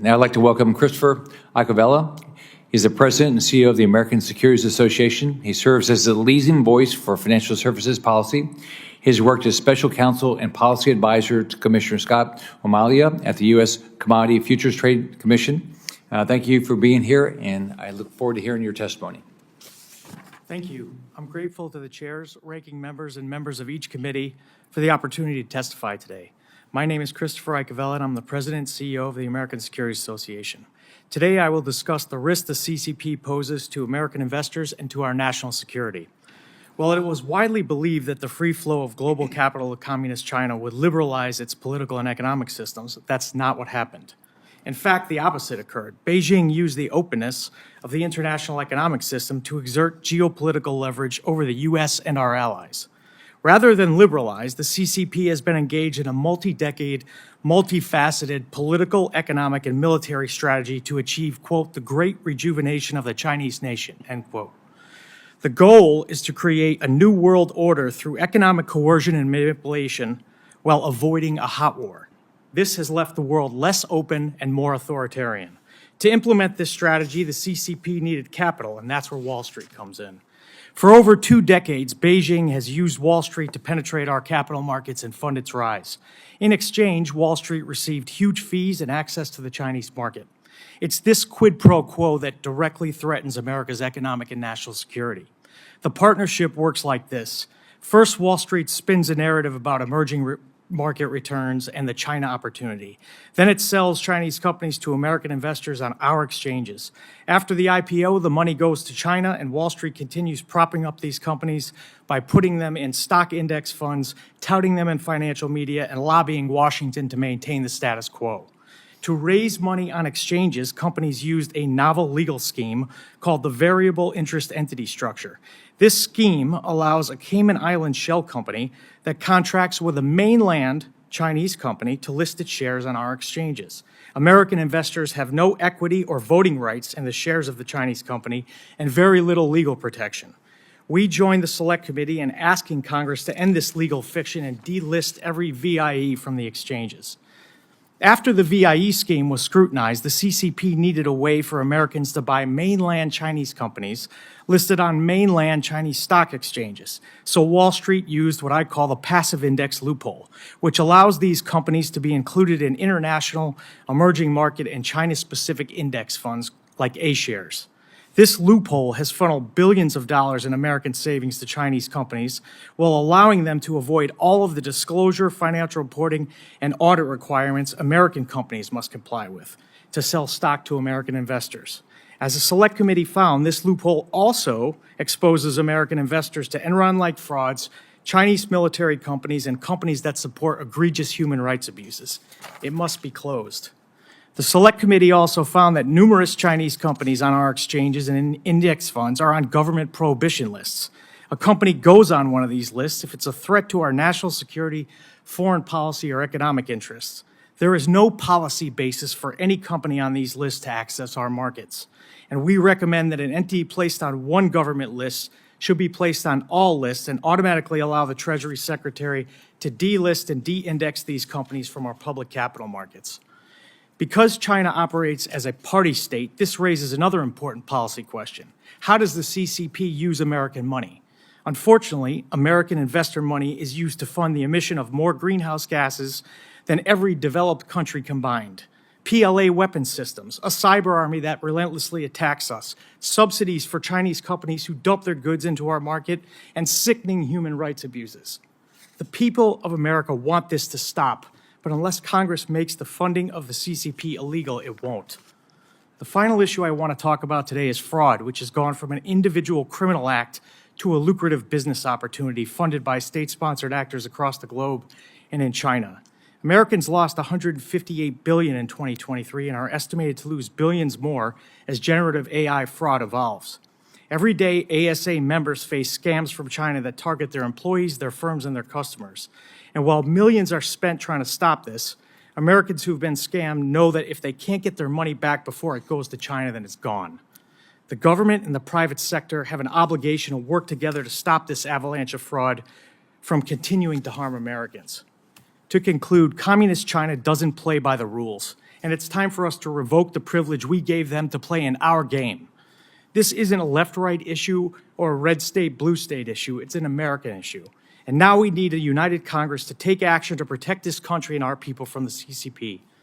Now I'd like to welcome Christopher Iacovella. He's the President and CEO of the American Securities Association. He serves as the leading voice for financial services policy. He has worked as special counsel and policy advisor to Commissioner Scott O'Malley at the U.S. Commodity Futures Trade Commission. Thank you for being here, and I look forward to hearing your testimony. Thank you. I'm grateful to the chairs, ranking members, and members of each committee for the opportunity to testify today. My name is Christopher Iacovella, and I'm the President and CEO of the American Securities Association. Today, I will discuss the risk the CCP poses to American investors and to our national security. While it was widely believed that the free flow of global capital to communist China would liberalize its political and economic systems, that's not what happened. In fact, the opposite occurred. Beijing used the openness of the international economic system to exert geopolitical leverage over the U.S. and our allies. Rather than liberalize, the CCP has been engaged in a multi-decade, multifaceted political, economic, and military strategy to achieve, quote, the great rejuvenation of the Chinese nation, end quote. The goal is to create a new world order through economic coercion and manipulation while avoiding a hot war. This has left the world less open and more authoritarian. To implement this strategy, the CCP needed capital, and that's where Wall Street comes in. For over 2 decades, Beijing has used Wall Street to penetrate our capital markets and fund its rise. In exchange, Wall Street received huge fees and access to the Chinese market. It's this quid pro quo that directly threatens America's economic and national security. The partnership works like this. First, Wall Street spins a narrative about emerging market returns and the China opportunity. Then it sells Chinese companies to American investors on our exchanges. After the IPO, the money goes to China, and Wall Street continues propping up these companies by putting them in stock index funds, touting them in financial media, and lobbying Washington to maintain the status quo. To raise money on exchanges, companies used a novel legal scheme called the variable interest entity structure. This scheme allows a Cayman Island shell company that contracts with a mainland Chinese company to list its shares on our exchanges. American investors have no equity or voting rights in the shares of the Chinese company and very little legal protection. We joined the Select Committee in asking Congress to end this legal fiction and delist every VIE from the exchanges. After the VIE scheme was scrutinized, the CCP needed a way for Americans to buy mainland Chinese companies listed on mainland Chinese stock exchanges. So Wall Street used what I call the passive index loophole, which allows these companies to be included in international, emerging market, and China-specific index funds like A-shares. This loophole has funneled billions of dollars in American savings to Chinese companies while allowing them to avoid all of the disclosure, financial reporting, and audit requirements American companies must comply with to sell stock to American investors. As the Select Committee found, this loophole also exposes American investors to Enron-like frauds, Chinese military companies, and companies that support egregious human rights abuses. It must be closed. The Select Committee also found that numerous Chinese companies on our exchanges and index funds are on government prohibition lists. A company goes on one of these lists if it's a threat to our national security, foreign policy, or economic interests. There is no policy basis for any company on these lists to access our markets. And we recommend that an entity placed on one government list should be placed on all lists and automatically allow the Treasury Secretary to delist and de-index these companies from our public capital markets. Because China operates as a party state, this raises another important policy question. How does the CCP use American money? Unfortunately, American investor money is used to fund the emission of more greenhouse gases than every developed country combined. PLA weapon systems, a cyber army that relentlessly attacks us, subsidies for Chinese companies who dump their goods into our market, and sickening human rights abuses. The people of America want this to stop, but unless Congress makes the funding of the CCP illegal, it won't. The final issue I want to talk about today is fraud, which has gone from an individual criminal act to a lucrative business opportunity funded by state-sponsored actors across the globe and in China. Americans lost $158 billion in 2023 and are estimated to lose billions more as generative AI fraud evolves. Every day, ASA members face scams from China that target their employees, their firms, and their customers. And while millions are spent trying to stop this, Americans who've been scammed know that if they can't get their money back before it goes to China, then it's gone. The government and the private sector have an obligation to work together to stop this avalanche of fraud from continuing to harm Americans. To conclude, Communist China doesn't play by the rules, and it's time for us to revoke the privilege we gave them to play in our game. This isn't a left-right issue or a red state, blue state issue. It's an American issue. And now we need a united Congress to take action to protect this country and our people from the CCP.